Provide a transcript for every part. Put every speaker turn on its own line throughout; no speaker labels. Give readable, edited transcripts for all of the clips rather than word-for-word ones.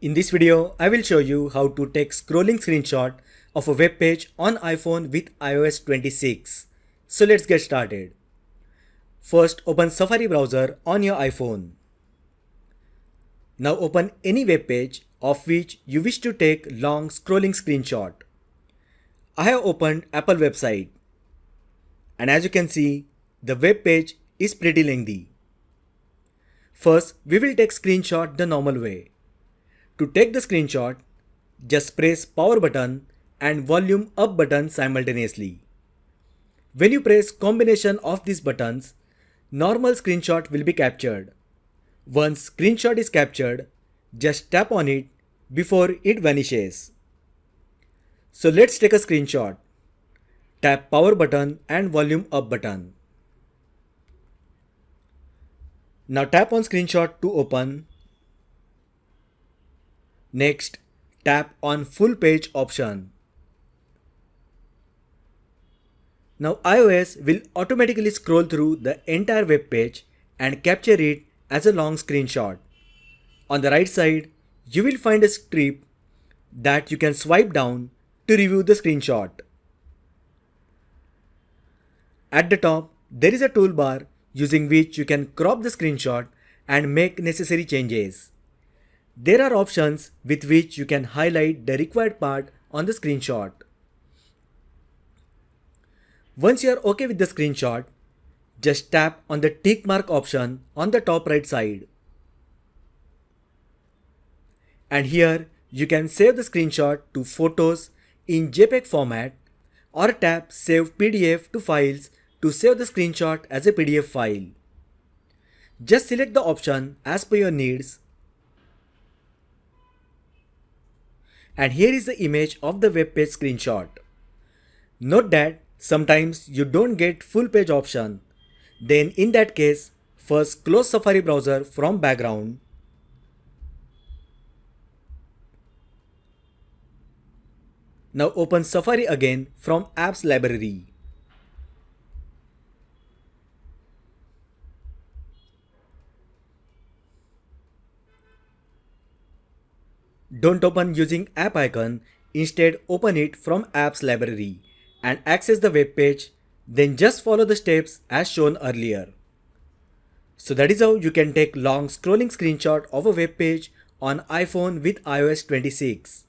In this video, I will show you how to take scrolling screenshot of a web page on iPhone with iOS 26. So let's get started. First, open Safari browser on your iPhone. Now open any web page of which you wish to take long scrolling screenshot. I have opened Apple website. And as you can see, the web page is pretty lengthy. First, we will take screenshot the normal way. To take the screenshot, just press power button and volume up button simultaneously. When you press combination of these buttons, normal screenshot will be captured. Once screenshot is captured, just tap on it before it vanishes. So let's take a screenshot. Tap power button and volume up button. Now tap on screenshot to open. Next, tap on full page option. Now iOS will automatically scroll through the entire web page and capture it as a long screenshot. On the right side, you will find a strip that you can swipe down to review the screenshot. At the top, there is a toolbar using which you can crop the screenshot and make necessary changes. There are options with which you can highlight the required part on the screenshot. Once you are okay with the screenshot, just tap on the tick mark option on the top right side. And here you can save the screenshot to photos in JPEG format or tap Save PDF to Files to save the screenshot as a PDF file. Just select the option as per your needs. And here is the image of the web page screenshot. Note that sometimes you don't get full page option. Then in that case, first close Safari browser from background. Now open Safari again from apps library. Don't open using app icon, instead open it from apps library and access the web page, then just follow the steps as shown earlier. So that is how you can take long scrolling screenshot of a web page on iPhone with iOS 26.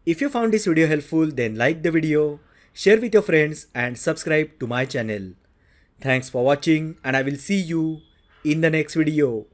If you found this video helpful, then like the video, share with your friends and subscribe to my channel. Thanks for watching and I will see you in the next video.